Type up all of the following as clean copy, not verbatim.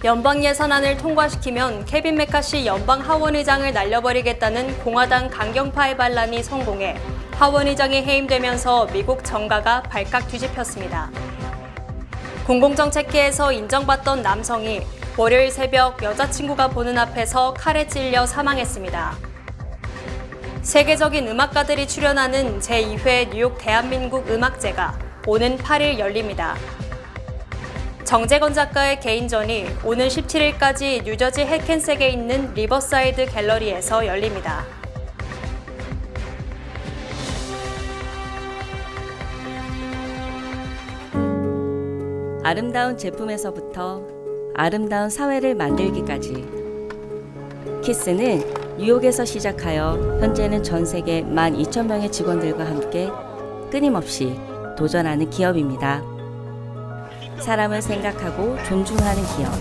연방 예산안을 통과시키면 케빈 메카시 연방 하원의장을 날려버리겠다는 공화당 강경파의 반란이 성공해 하원의장이 해임되면서 미국 정가가 발칵 뒤집혔습니다. 공공정책계에서 인정받던 남성이 월요일 새벽 여자친구가 보는 앞에서 칼에 찔려 사망했습니다. 세계적인 음악가들이 출연하는 제2회 뉴욕 대한민국 음악제가 오는 8일 열립니다. 정재건 작가의 개인전이 오는 17일까지 뉴저지 해켄색에 있는 리버사이드 갤러리에서 열립니다. 아름다운 제품에서부터 아름다운 사회를 만들기까지 키스는 뉴욕에서 시작하여 현재는 전 세계 12,000명의 직원들과 함께 끊임없이 도전하는 기업입니다. 사람을 생각하고 존중하는 기업.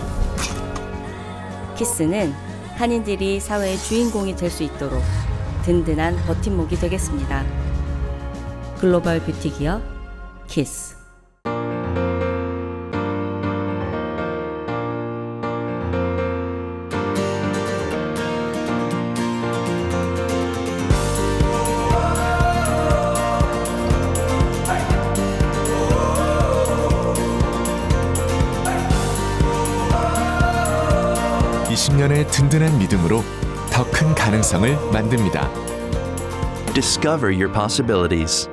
키스는 한인들이 사회의 주인공이 될 수 있도록 든든한 버팀목이 되겠습니다. 글로벌 뷰티 기업 키스. 20년의 든든한 믿음으로 더 큰 가능성을 만듭니다. Discover your possibilities.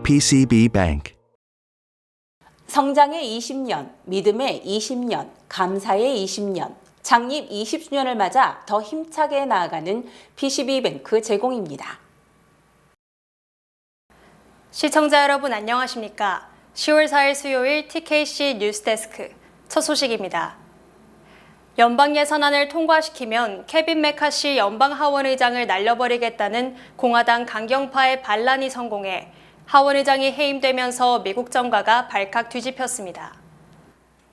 PCB Bank. 성장의 20년, 믿음의 20년, 감사의 20년, 창립 20주년을 맞아 더 힘차게 나아가는 PCB뱅크 제공입니다. 시청자 여러분 안녕하십니까? 10월 4일 수요일 TKC 뉴스데스크 첫 소식입니다. 연방 예산안을 통과시키면 케빈 메카시 연방 하원의장을 날려버리겠다는 공화당 강경파의 반란이 성공해 하원의장이 해임되면서 미국 정가가 발칵 뒤집혔습니다.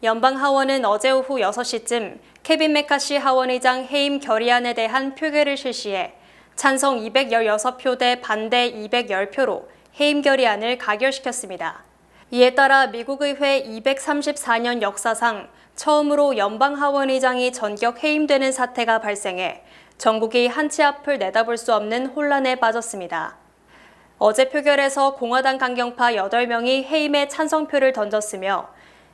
연방 하원은 어제 오후 6시쯤 케빈 메카시 하원의장 해임 결의안에 대한 표결을 실시해 찬성 216표 대 반대 210표로 해임 결의안을 가결시켰습니다. 이에 따라 미국 의회 234년 역사상 처음으로 연방 하원의장이 전격 해임되는 사태가 발생해 전국이 한치 앞을 내다볼 수 없는 혼란에 빠졌습니다. 어제 표결에서 공화당 강경파 8명이 해임에 찬성표를 던졌으며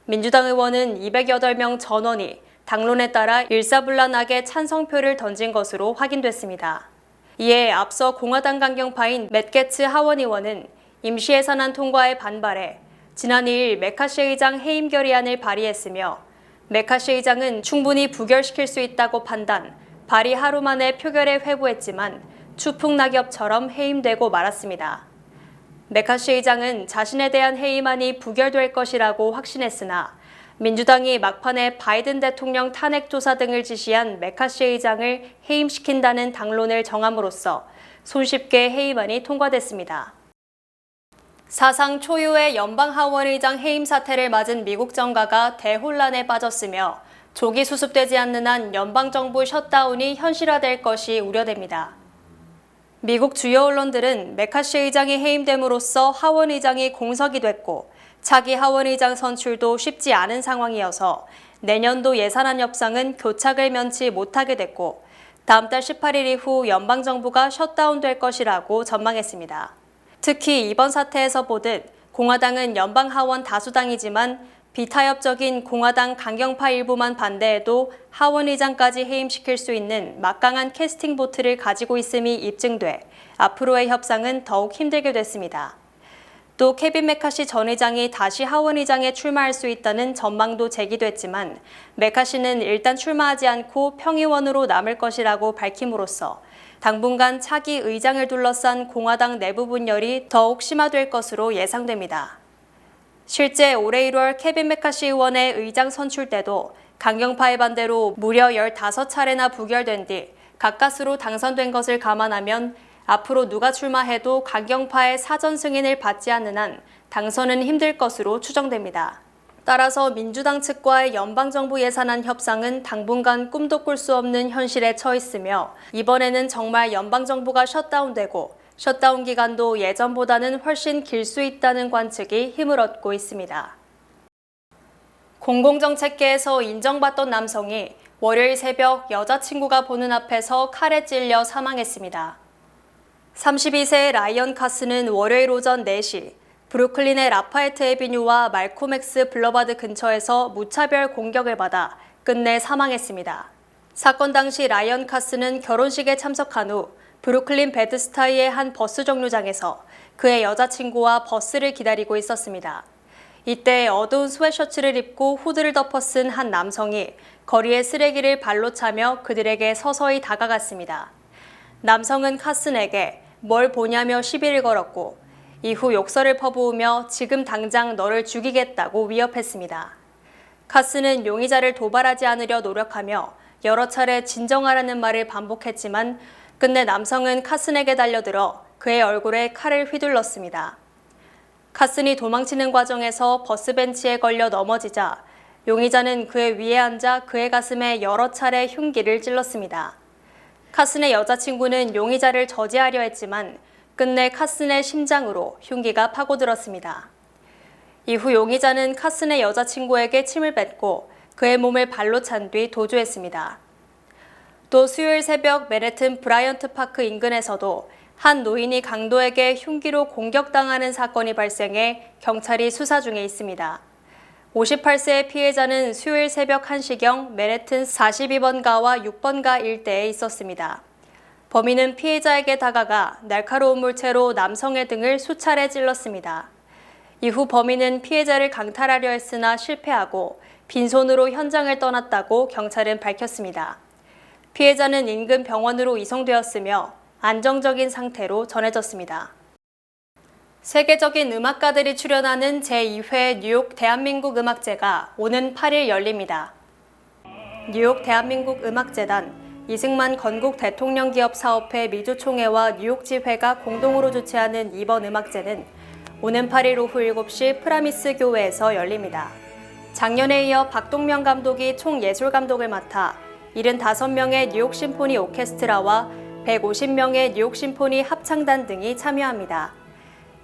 민주당 의원은 208명 전원이 당론에 따라 일사불란하게 찬성표를 던진 것으로 확인됐습니다. 이에 앞서 공화당 강경파인 맷 게츠 하원의원은 임시예산안 통과에 반발해 지난 2일 메카시 의장 해임 결의안을 발의했으며 메카시 의장은 충분히 부결시킬 수 있다고 판단, 발의 하루 만에 표결에 회부했지만 추풍낙엽처럼 해임되고 말았습니다. 메카시 의장은 자신에 대한 해임안이 부결될 것이라고 확신했으나 민주당이 막판에 바이든 대통령 탄핵 조사 등을 지시한 메카시 의장을 해임시킨다는 당론을 정함으로써 손쉽게 해임안이 통과됐습니다. 사상 초유의 연방 하원의장 해임 사태를 맞은 미국 정가가 대혼란에 빠졌으며 조기 수습되지 않는 한 연방정부 셧다운이 현실화될 것이 우려됩니다. 미국 주요 언론들은 메카시 의장이 해임됨으로써 하원의장이 공석이 됐고 차기 하원의장 선출도 쉽지 않은 상황이어서 내년도 예산안 협상은 교착을 면치 못하게 됐고 다음 달 18일 이후 연방정부가 셧다운될 것이라고 전망했습니다. 특히 이번 사태에서 보듯 공화당은 연방 하원 다수당이지만 비타협적인 공화당 강경파 일부만 반대해도 하원의장까지 해임시킬 수 있는 막강한 캐스팅 보트를 가지고 있음이 입증돼 앞으로의 협상은 더욱 힘들게 됐습니다. 또 케빈 메카시 전 의장이 다시 하원의장에 출마할 수 있다는 전망도 제기됐지만 메카시는 일단 출마하지 않고 평의원으로 남을 것이라고 밝힘으로써 당분간 차기 의장을 둘러싼 공화당 내부 분열이 더욱 심화될 것으로 예상됩니다. 실제 올해 1월 케빈 메카시 의원의 의장 선출 때도 강경파의 반대로 무려 15차례나 부결된 뒤 가까스로 당선된 것을 감안하면 앞으로 누가 출마해도 강경파의 사전 승인을 받지 않는 한 당선은 힘들 것으로 추정됩니다. 따라서 민주당 측과의 연방정부 예산안 협상은 당분간 꿈도 꿀 수 없는 현실에 처했으며 이번에는 정말 연방정부가 셧다운되고 셧다운 기간도 예전보다는 훨씬 길 수 있다는 관측이 힘을 얻고 있습니다. 공공정책계에서 인정받던 남성이 월요일 새벽 여자친구가 보는 앞에서 칼에 찔려 사망했습니다. 32세의 라이언 카스는 월요일 오전 4시 브루클린의 라파에트 애비뉴와 말콤엑스 블러바드 근처에서 무차별 공격을 받아 끝내 사망했습니다. 사건 당시 라이언 카스는 결혼식에 참석한 후 브루클린 베드스타이의 한 버스 정류장에서 그의 여자친구와 버스를 기다리고 있었습니다. 이때 어두운 스웨셔츠를 입고 후드를 덮어 쓴 한 남성이 거리에 쓰레기를 발로 차며 그들에게 서서히 다가갔습니다. 남성은 카슨에게 뭘 보냐며 시비를 걸었고 이후 욕설을 퍼부으며 지금 당장 너를 죽이겠다고 위협했습니다. 카슨은 용의자를 도발하지 않으려 노력하며 여러 차례 진정하라는 말을 반복했지만 끝내 남성은 카슨에게 달려들어 그의 얼굴에 칼을 휘둘렀습니다. 카슨이 도망치는 과정에서 버스 벤치에 걸려 넘어지자 용의자는 그의 위에 앉아 그의 가슴에 여러 차례 흉기를 찔렀습니다. 카슨의 여자친구는 용의자를 저지하려 했지만 끝내 카슨의 심장으로 흉기가 파고들었습니다. 이후 용의자는 카슨의 여자친구에게 침을 뱉고 그의 몸을 발로 찬 뒤 도주했습니다. 또 수요일 새벽 맨해튼 브라이언트 파크 인근에서도 한 노인이 강도에게 흉기로 공격당하는 사건이 발생해 경찰이 수사 중에 있습니다. 58세의 피해자는 수요일 새벽 1시경 맨해튼 42번가와 6번가 일대에 있었습니다. 범인은 피해자에게 다가가 날카로운 물체로 남성의 등을 수차례 찔렀습니다. 이후 범인은 피해자를 강탈하려 했으나 실패하고 빈손으로 현장을 떠났다고 경찰은 밝혔습니다. 피해자는 인근 병원으로 이송되었으며 안정적인 상태로 전해졌습니다. 세계적인 음악가들이 출연하는 제2회 뉴욕 대한민국 음악제가 오는 8일 열립니다. 뉴욕 대한민국 음악재단, 이승만 건국 대통령 기업 사업회 미주총회와 뉴욕지회가 공동으로 주최하는 이번 음악제는 오는 8일 오후 7시 프라미스 교회에서 열립니다. 작년에 이어 박동명 감독이 총예술감독을 맡아 75명의 뉴욕 심포니 오케스트라와 150명의 뉴욕 심포니 합창단 등이 참여합니다.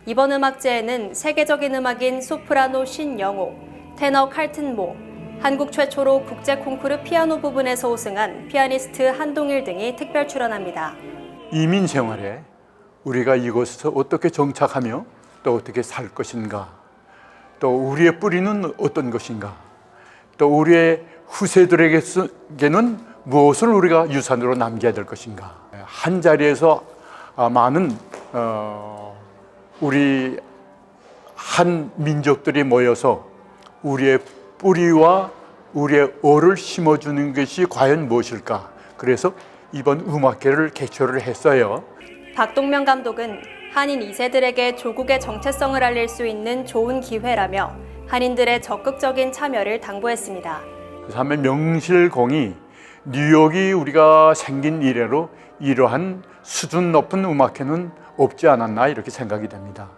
이번 음악제에는 세계적인 음악인 소프라노 신영옥, 테너 칼튼 모, 한국 최초로 국제 콩쿠르 피아노 부분에서 우승한 피아니스트 한동일 등이 특별 출연합니다. 이민 생활에 우리가 이곳에서 어떻게 정착하며 또 어떻게 살 것인가, 또 우리의 뿌리는 어떤 것인가, 또 우리의 후세들에게는 무엇을 우리가 유산으로 남겨야 될 것인가. 한 자리에서 많은 우리 한 민족들이 모여서 우리의 뿌리와 우리의 얼을 심어주는 것이 과연 무엇일까. 그래서 이번 음악회를 개최를 했어요. 박동명 감독은 한인 2세들에게 조국의 정체성을 알릴 수 있는 좋은 기회라며 한인들의 적극적인 참여를 당부했습니다. 그 다음에 명실공히 뉴욕이 우리가 생긴 이래로 이러한 수준 높은 음악회는 없지 않았나 이렇게 생각이 됩니다.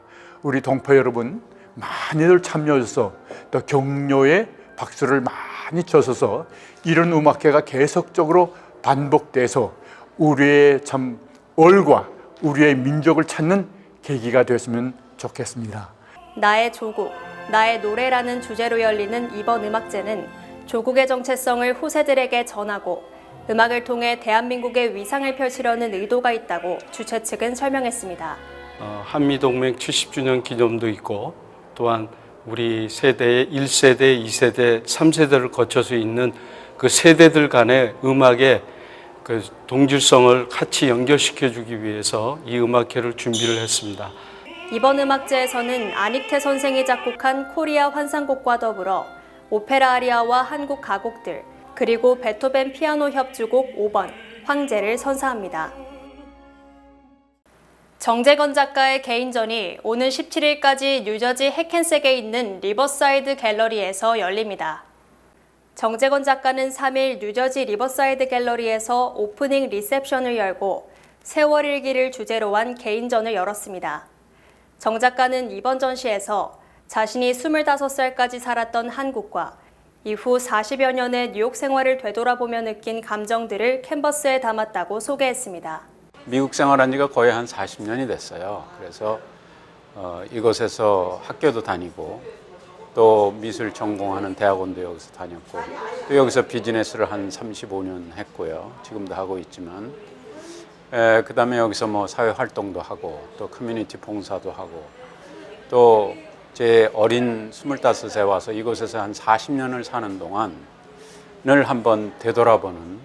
우리 동포 여러분 많이들 참여해서 또 격려의 박수를 많이 쳐서 이런 음악회가 계속적으로 반복돼서 우리의 참 얼과 우리의 민족을 찾는 계기가 됐으면 좋겠습니다. 나의 조국, 나의 노래라는 주제로 열리는 이번 음악제는 조국의 정체성을 후세들에게 전하고 음악을 통해 대한민국의 위상을 펼치려는 의도가 있다고 주최 측은 설명했습니다. 한미동맹 70주년 기념도 있고 또한 우리 세대의 1세대, 2세대, 3세대를 거쳐서 있는 그 세대들 간의 음악의 그 동질성을 같이 연결시켜주기 위해서 이 음악회를 준비를 했습니다. 이번 음악제에서는 안익태 선생이 작곡한 코리아 환상곡과 더불어 오페라 아리아와 한국 가곡들, 그리고 베토벤 피아노 협주곡 5번, 황제를 선사합니다. 정재건 작가의 개인전이 오는 17일까지 뉴저지 해켄색에 있는 리버사이드 갤러리에서 열립니다. 정재건 작가는 3일 뉴저지 리버사이드 갤러리에서 오프닝 리셉션을 열고 세월 일기를 주제로 한 개인전을 열었습니다. 정 작가는 이번 전시에서 자신이 25살까지 살았던 한국과 이후 40여 년의 뉴욕 생활을 되돌아보며 느낀 감정들을 캔버스에 담았다고 소개했습니다. 미국 생활한 지가 거의 한 40년이 됐어요. 그래서 이곳에서 학교도 다니고 또 미술 전공하는 대학원도 여기서 다녔고 또 여기서 비즈니스를 한 35년 했고요. 지금도 하고 있지만 그 다음에 여기서 뭐 사회 활동도 하고 또 커뮤니티 봉사도 하고 또 제 어린 25세 와서 이곳에서 한 40년을 사는 동안을 한번 되돌아보는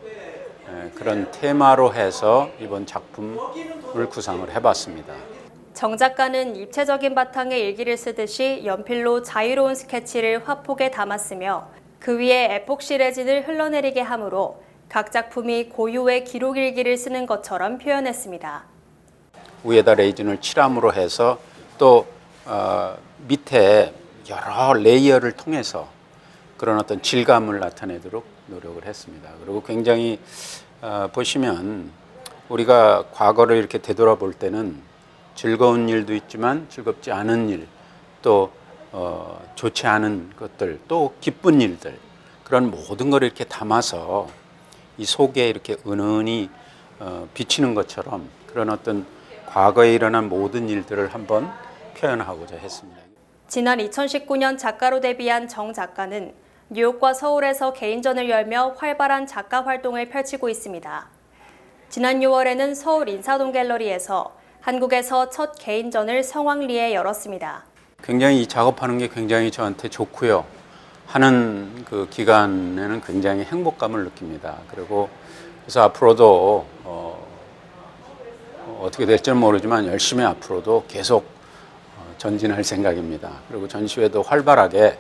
그런 테마로 해서 이번 작품을 구상을 해봤습니다. 정 작가는 입체적인 바탕에 일기를 쓰듯이 연필로 자유로운 스케치를 화폭에 담았으며 그 위에 에폭시 레진을 흘러내리게 하므로 각 작품이 고유의 기록 일기를 쓰는 것처럼 표현했습니다. 위에다 레이진을 칠함으로 해서 또 밑에 여러 레이어를 통해서 그런 어떤 질감을 나타내도록 노력을 했습니다. 그리고 굉장히 보시면 우리가 과거를 이렇게 되돌아볼 때는 즐거운 일도 있지만 즐겁지 않은 일, 또 좋지 않은 것들, 또 기쁜 일들, 그런 모든 걸 이렇게 담아서 이 속에 이렇게 은은히 비치는 것처럼 그런 어떤 과거에 일어난 모든 일들을 한번 표현하고자 했습니다. 지난 2019년 작가로 데뷔한 정 작가는 뉴욕과 서울에서 개인전을 열며 활발한 작가 활동을 펼치고 있습니다. 지난 6월에는 서울 인사동 갤러리에서 한국에서 첫 개인전을 성황리에 열었습니다. 굉장히 이 작업하는 게 굉장히 저한테 좋고요. 하는 그 기간에는 굉장히 행복감을 느낍니다. 그리고 그래서 앞으로도 어떻게 될지는 모르지만 열심히 앞으로도 계속 전진할 생각입니다. 그리고 전시회도 활발하게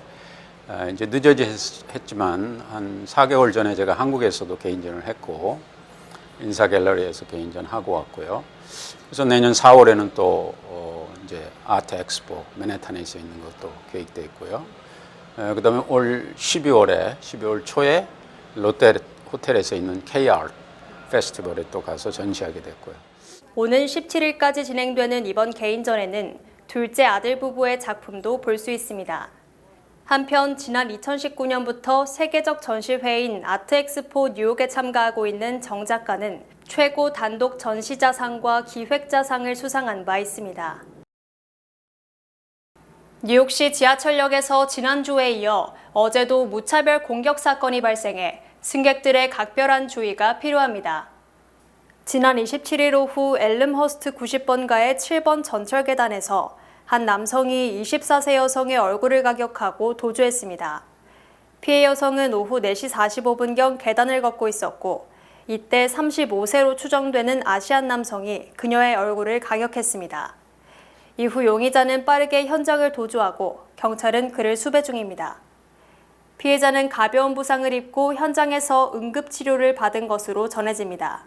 이제 늦어졌지만 한 4개월 전에 제가 한국에서도 개인전을 했고 인사 갤러리에서 개인전 하고 왔고요. 그래서 내년 4월에는 또 이제 아트 엑스포 맨해튼에서 있는 것도 계획되어 있고요. 그다음에 올 12월 초에 롯데 호텔에서 있는 K-ART 페스티벌에 또 가서 전시하게 됐고요. 오는 17일까지 진행되는 이번 개인전에는 둘째 아들 부부의 작품도 볼 수 있습니다. 한편 지난 2019년부터 세계적 전시회인 아트엑스포 뉴욕에 참가하고 있는 정 작가는 최고 단독 전시자상과 기획자상을 수상한 바 있습니다. 뉴욕시 지하철역에서 지난주에 이어 어제도 무차별 공격 사건이 발생해 승객들의 각별한 주의가 필요합니다. 지난 27일 오후 엘름허스트 90번가의 7번 전철 계단에서 한 남성이 24세 여성의 얼굴을 가격하고 도주했습니다. 피해 여성은 오후 4시 45분경 계단을 걷고 있었고 이때 35세로 추정되는 아시안 남성이 그녀의 얼굴을 가격했습니다. 이후 용의자는 빠르게 현장을 도주하고 경찰은 그를 수배 중입니다. 피해자는 가벼운 부상을 입고 현장에서 응급치료를 받은 것으로 전해집니다.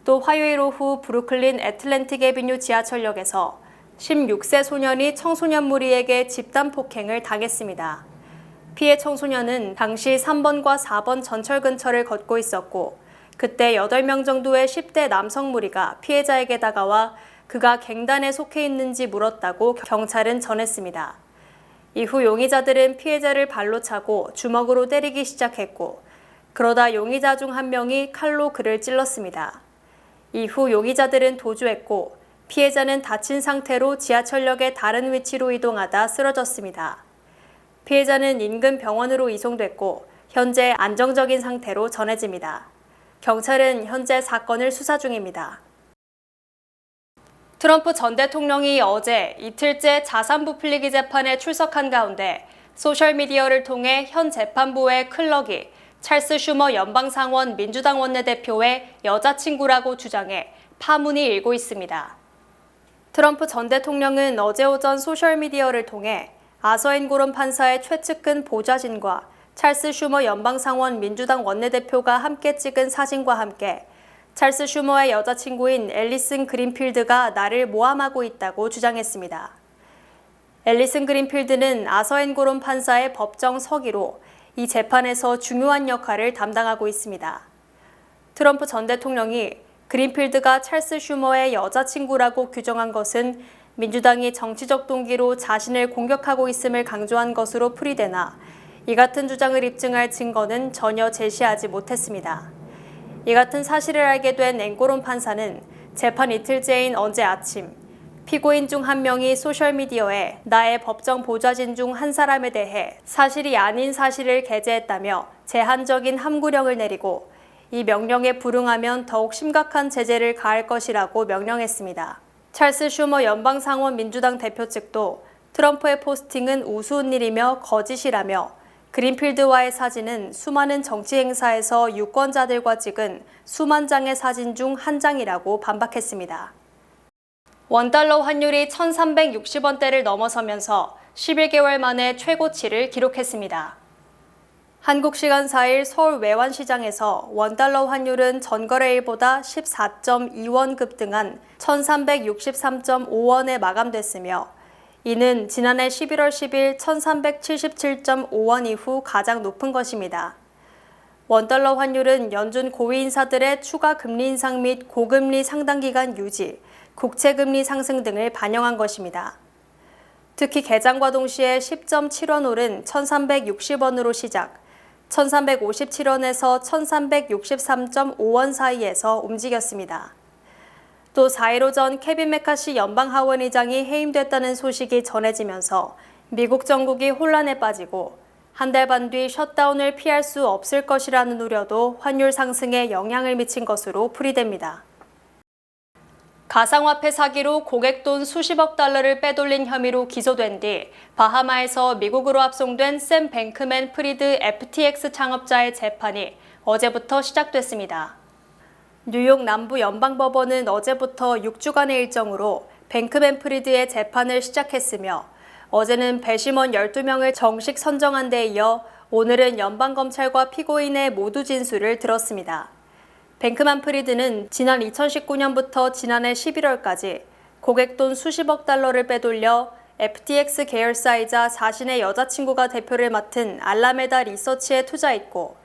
또 화요일 오후 브루클린 애틀랜틱 애비뉴 지하철역에서 16세 소년이 청소년 무리에게 집단 폭행을 당했습니다. 피해 청소년은 당시 3번과 4번 전철 근처를 걷고 있었고 그때 8명 정도의 10대 남성 무리가 피해자에게 다가와 그가 갱단에 속해 있는지 물었다고 경찰은 전했습니다. 이후 용의자들은 피해자를 발로 차고 주먹으로 때리기 시작했고 그러다 용의자 중 한 명이 칼로 그를 찔렀습니다. 이후 용의자들은 도주했고 피해자는 다친 상태로 지하철역의 다른 위치로 이동하다 쓰러졌습니다. 피해자는 인근 병원으로 이송됐고 현재 안정적인 상태로 전해집니다. 경찰은 현재 사건을 수사 중입니다. 트럼프 전 대통령이 어제 이틀째 자산 부풀리기 재판에 출석한 가운데 소셜미디어를 통해 현 재판부의 클럭이 찰스 슈머 연방상원 민주당 원내대표의 여자친구라고 주장해 파문이 일고 있습니다. 트럼프 전 대통령은 어제 오전 소셜미디어를 통해 아서인 고론 판사의 최측근 보좌진과 찰스 슈머 연방상원 민주당 원내대표가 함께 찍은 사진과 함께 찰스 슈머의 여자친구인 앨리슨 그린필드가 나를 모함하고 있다고 주장했습니다. 앨리슨 그린필드는 아서인 고론 판사의 법정 서기로 이 재판에서 중요한 역할을 담당하고 있습니다. 트럼프 전 대통령이 그린필드가 찰스 슈머의 여자친구라고 규정한 것은 민주당이 정치적 동기로 자신을 공격하고 있음을 강조한 것으로 풀이되나 이 같은 주장을 입증할 증거는 전혀 제시하지 못했습니다. 이 같은 사실을 알게 된 앵고론 판사는 재판 이틀째인 어제 아침 피고인 중 한 명이 소셜미디어에 나의 법정 보좌진 중 한 사람에 대해 사실이 아닌 사실을 게재했다며 제한적인 함구령을 내리고 이 명령에 불응하면 더욱 심각한 제재를 가할 것이라고 명령했습니다. 찰스 슈머 연방상원 민주당 대표 측도 트럼프의 포스팅은 우스운 일이며 거짓이라며 그린필드와의 사진은 수많은 정치 행사에서 유권자들과 찍은 수만 장의 사진 중 한 장이라고 반박했습니다. 원달러 환율이 1,360원대를 넘어서면서 11개월 만에 최고치를 기록했습니다. 한국 시간 4일 서울 외환시장에서 원달러 환율은 전거래일보다 14.2원 급등한 1,363.5원에 마감됐으며 이는 지난해 11월 10일 1,377.5원 이후 가장 높은 것입니다. 원달러 환율은 연준 고위 인사들의 추가 금리 인상 및 고금리 상당기간 유지, 국채금리 상승 등을 반영한 것입니다. 특히 개장과 동시에 10.7원 오른 1,360원으로 시작, 1,357원에서 1,363.5원 사이에서 움직였습니다. 또 4일 오전 케빈 메카시 연방하원의장이 해임됐다는 소식이 전해지면서 미국 정국이 혼란에 빠지고 한 달 반 뒤 셧다운을 피할 수 없을 것이라는 우려도 환율 상승에 영향을 미친 것으로 풀이됩니다. 가상화폐 사기로 고객 돈 수십억 달러를 빼돌린 혐의로 기소된 뒤 바하마에서 미국으로 압송된 샘 뱅크맨 프리드 FTX 창업자의 재판이 어제부터 시작됐습니다. 뉴욕 남부 연방법원은 어제부터 6주간의 일정으로 뱅크맨 프리드의 재판을 시작했으며 어제는 배심원 12명을 정식 선정한 데 이어 오늘은 연방검찰과 피고인의 모두 진술을 들었습니다. 뱅크맨 프리드는 지난 2019년부터 지난해 11월까지 고객 돈 수십억 달러를 빼돌려 FTX 계열사이자 자신의 여자친구가 대표를 맡은 알라메다 리서치에 투자했고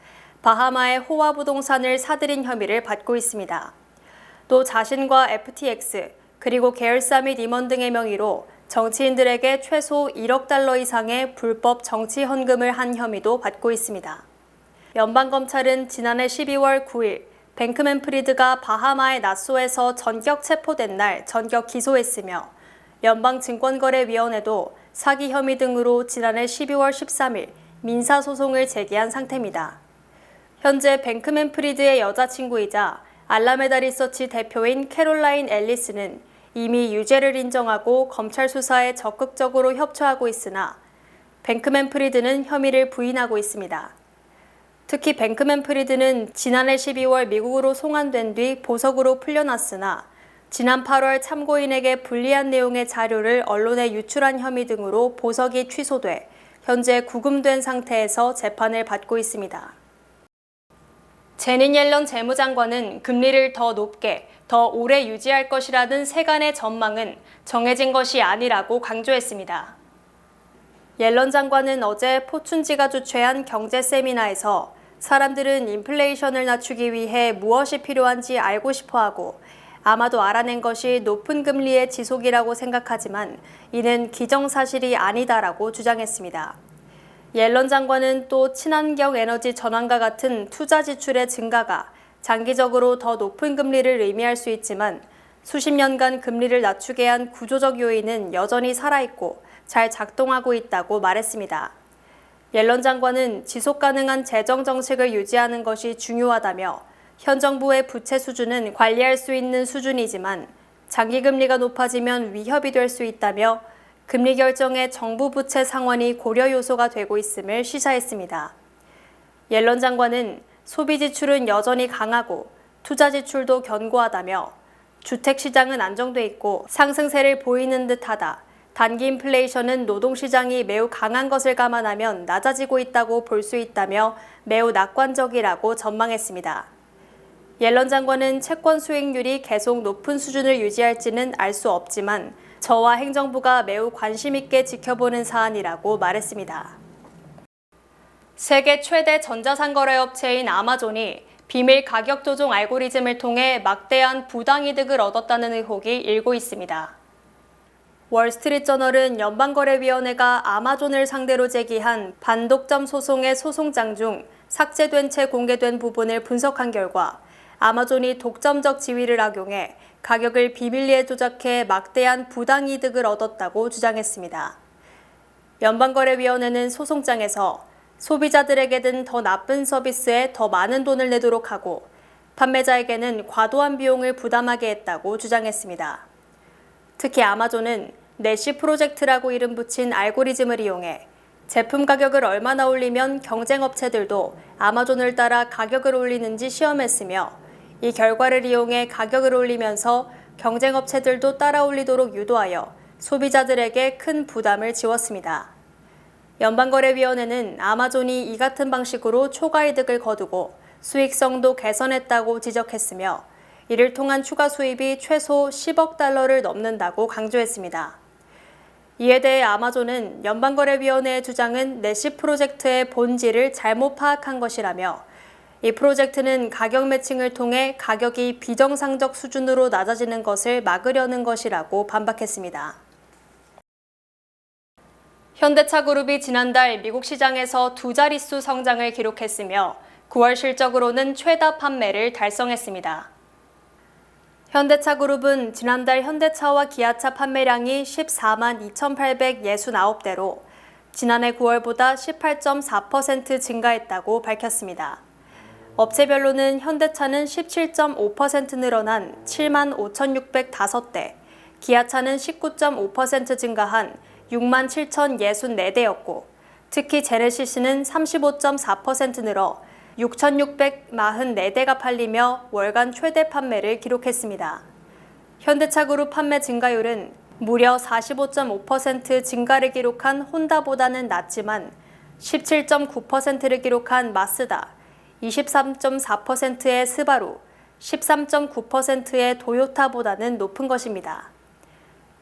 바하마의 호화 부동산을 사들인 혐의를 받고 있습니다. 또 자신과 FTX 그리고 계열사 및 임원 등의 명의로 정치인들에게 최소 1억 달러 이상의 불법 정치 헌금을 한 혐의도 받고 있습니다. 연방검찰은 지난해 12월 9일 뱅크맨 프리드가 바하마의 나소에서 전격 체포된 날 전격 기소했으며 연방증권거래위원회도 사기 혐의 등으로 지난해 12월 13일 민사소송을 제기한 상태입니다. 현재 뱅크맨 프리드의 여자친구이자 알라메다 리서치 대표인 캐롤라인 앨리스는 이미 유죄를 인정하고 검찰 수사에 적극적으로 협조하고 있으나 뱅크맨 프리드는 혐의를 부인하고 있습니다. 특히 뱅크맨 프리드는 지난해 12월 미국으로 송환된 뒤 보석으로 풀려났으나 지난 8월 참고인에게 불리한 내용의 자료를 언론에 유출한 혐의 등으로 보석이 취소돼 현재 구금된 상태에서 재판을 받고 있습니다. 제닛 옐런 재무장관은 금리를 더 높게, 더 오래 유지할 것이라는 세간의 전망은 정해진 것이 아니라고 강조했습니다. 옐런 장관은 어제 포춘지가 주최한 경제 세미나에서 사람들은 인플레이션을 낮추기 위해 무엇이 필요한지 알고 싶어하고 아마도 알아낸 것이 높은 금리의 지속이라고 생각하지만 이는 기정사실이 아니다라고 주장했습니다. 옐런 장관은 또 친환경 에너지 전환과 같은 투자 지출의 증가가 장기적으로 더 높은 금리를 의미할 수 있지만 수십 년간 금리를 낮추게 한 구조적 요인은 여전히 살아있고 잘 작동하고 있다고 말했습니다. 옐런 장관은 지속 가능한 재정 정책을 유지하는 것이 중요하다며 현 정부의 부채 수준은 관리할 수 있는 수준이지만 장기 금리가 높아지면 위협이 될 수 있다며 금리 결정에 정부 부채 상환이 고려 요소가 되고 있음을 시사했습니다. 옐런 장관은 소비 지출은 여전히 강하고 투자 지출도 견고하다며 주택 시장은 안정돼 있고 상승세를 보이는 듯하다. 단기 인플레이션은 노동시장이 매우 강한 것을 감안하면 낮아지고 있다고 볼 수 있다며 매우 낙관적이라고 전망했습니다. 옐런 장관은 채권 수익률이 계속 높은 수준을 유지할지는 알 수 없지만 저와 행정부가 매우 관심 있게 지켜보는 사안이라고 말했습니다. 세계 최대 전자상거래업체인 아마존이 비밀 가격 조종 알고리즘을 통해 막대한 부당이득을 얻었다는 의혹이 일고 있습니다. 월스트리트저널은 연방거래위원회가 아마존을 상대로 제기한 반독점 소송의 소송장 중 삭제된 채 공개된 부분을 분석한 결과 아마존이 독점적 지위를 악용해 가격을 비밀리에 조작해 막대한 부당이득을 얻었다고 주장했습니다. 연방거래위원회는 소송장에서 소비자들에게는 더 나쁜 서비스에 더 많은 돈을 내도록 하고 판매자에게는 과도한 비용을 부담하게 했다고 주장했습니다. 특히 아마존은 내시 프로젝트라고 이름 붙인 알고리즘을 이용해 제품 가격을 얼마나 올리면 경쟁업체들도 아마존을 따라 가격을 올리는지 시험했으며 이 결과를 이용해 가격을 올리면서 경쟁업체들도 따라 올리도록 유도하여 소비자들에게 큰 부담을 지웠습니다. 연방거래위원회는 아마존이 이 같은 방식으로 초과이득을 거두고 수익성도 개선했다고 지적했으며 이를 통한 추가 수입이 최소 10억 달러를 넘는다고 강조했습니다. 이에 대해 아마존은 연방거래위원회의 주장은 내시 프로젝트의 본질을 잘못 파악한 것이라며 이 프로젝트는 가격 매칭을 통해 가격이 비정상적 수준으로 낮아지는 것을 막으려는 것이라고 반박했습니다. 현대차그룹이 지난달 미국 시장에서 두 자릿수 성장을 기록했으며 9월 실적으로는 최다 판매를 달성했습니다. 현대차그룹은 지난달 현대차와 기아차 판매량이 14만 2,869대로 지난해 9월보다 18.4% 증가했다고 밝혔습니다. 업체별로는 현대차는 17.5% 늘어난 7만 5,605대, 기아차는 19.5% 증가한 6만 7,064대였고 특히 제네시스는 35.4% 늘어 6,644대가 팔리며 월간 최대 판매를 기록했습니다. 현대차그룹 판매 증가율은 무려 45.5% 증가를 기록한 혼다보다는 낮지만 17.9%를 기록한 마쓰다, 23.4%의 스바루, 13.9%의 도요타보다는 높은 것입니다.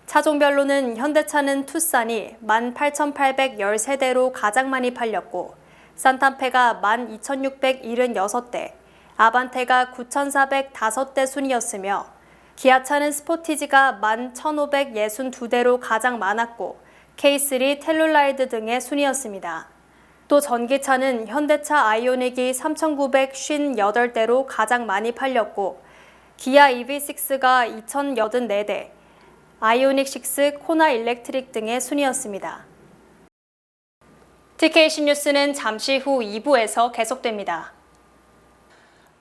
차종별로는 현대차는 투싼이 18,813대로 가장 많이 팔렸고 산타페가 12,676대, 아반떼가 9,405대 순이었으며 기아차는 스포티지가 11,562대로 가장 많았고 K3, 텔룰라이드 등의 순이었습니다. 또 전기차는 현대차 아이오닉이 3,958대로 가장 많이 팔렸고 기아 EV6가 2,084대, 아이오닉6, 코나 일렉트릭 등의 순이었습니다. TKC 뉴스는 잠시 후 2부에서 계속됩니다.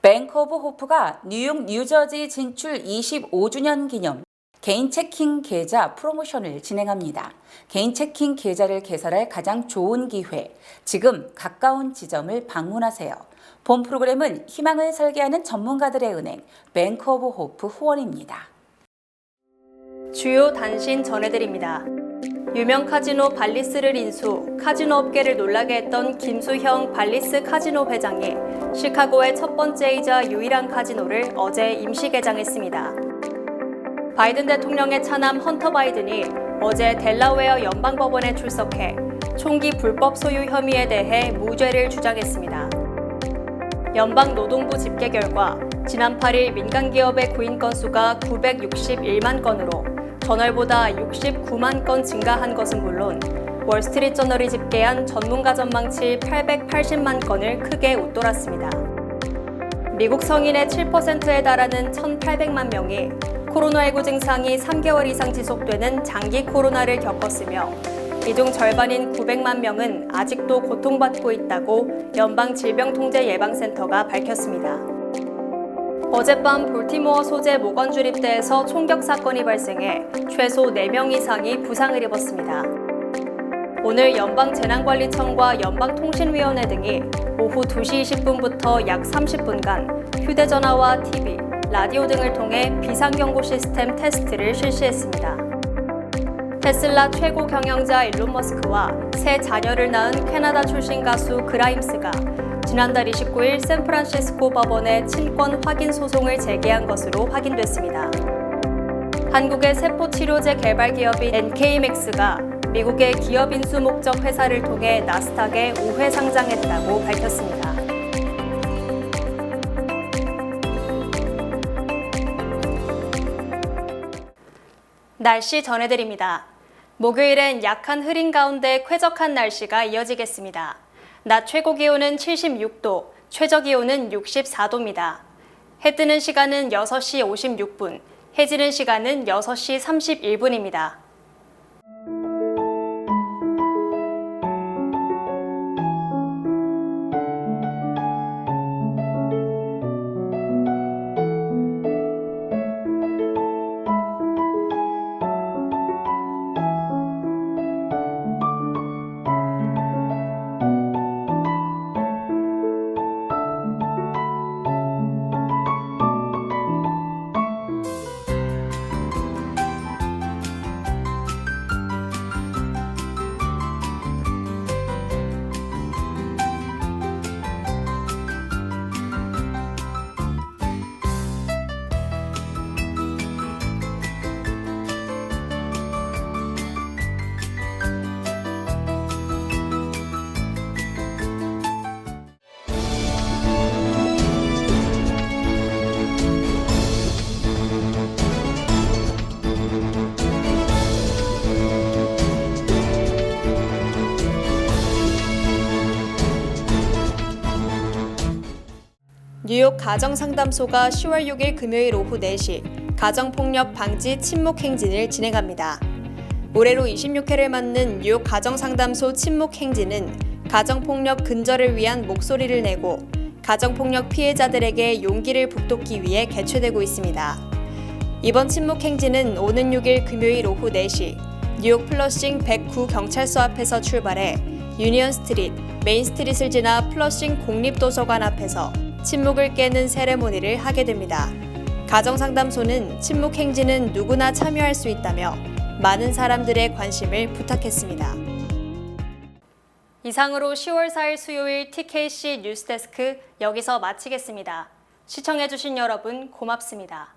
뱅크 오브 호프가 뉴욕, 뉴저지 진출 25주년 기념 개인 체킹 계좌 프로모션을 진행합니다. 개인 체킹 계좌를 개설할 가장 좋은 기회, 지금 가까운 지점을 방문하세요. 본 프로그램은 희망을 설계하는 전문가들의 은행 뱅크 오브 호프 후원입니다. 주요 단신 전해드립니다. 유명 카지노 발리스를 인수, 카지노 업계를 놀라게 했던 김수형 발리스 카지노 회장이 시카고의 첫 번째이자 유일한 카지노를 어제 임시 개장했습니다. 바이든 대통령의 차남 헌터 바이든이 어제 델라웨어 연방법원에 출석해 총기 불법 소유 혐의에 대해 무죄를 주장했습니다. 연방노동부 집계 결과 지난 8일 민간기업의 구인 건수가 961만 건으로 전월보다 69만 건 증가한 것은 물론 월스트리트저널이 집계한 전문가 전망치 880만 건을 크게 웃돌았습니다. 미국 성인의 7%에 달하는 1,800만 명이 코로나19 증상이 3개월 이상 지속되는 장기 코로나를 겪었으며 이 중 절반인 900만 명은 아직도 고통받고 있다고 연방질병통제예방센터가 밝혔습니다. 어젯밤 볼티모어 소재 모건주립대에서 총격 사건이 발생해 최소 4명 이상이 부상을 입었습니다. 오늘 연방재난관리청과 연방통신위원회 등이 오후 2시 20분부터 약 30분간 휴대전화와 TV, 라디오 등을 통해 비상경보 시스템 테스트를 실시했습니다. 테슬라 최고 경영자 일론 머스크와 새 자녀를 낳은 캐나다 출신 가수 그라임스가 지난달 29일 샌프란시스코 법원에 친권 확인 소송을 제기한 것으로 확인됐습니다. 한국의 세포치료제 개발 기업인 NK맥스가 미국의 기업 인수 목적 회사를 통해 나스닥에 우회 상장했다고 밝혔습니다. 날씨 전해드립니다. 목요일엔 약한 흐린 가운데 쾌적한 날씨가 이어지겠습니다. 낮 최고 기온은 76도, 최저 기온은 64도입니다. 해 뜨는 시간은 6시 56분, 해 지는 시간은 6시 31분입니다. 뉴욕 가정상담소가 10월 6일 금요일 오후 4시 가정폭력 방지 침묵 행진을 진행합니다. 올해로 26회를 맞는 뉴욕 가정상담소 침묵 행진은 가정폭력 근절을 위한 목소리를 내고 가정폭력 피해자들에게 용기를 북돋기 위해 개최되고 있습니다. 이번 침묵 행진은 오는 6일 금요일 오후 4시 뉴욕 플러싱 109 경찰서 앞에서 출발해 유니언 스트리트, 메인 스트릿을 지나 플러싱 공립도서관 앞에서 침묵을 깨는 세레모니를 하게 됩니다. 가정상담소는 침묵 행진은 누구나 참여할 수 있다며 많은 사람들의 관심을 부탁했습니다. 이상으로 10월 4일 수요일 TKC 뉴스데스크 여기서 마치겠습니다. 시청해주신 여러분 고맙습니다.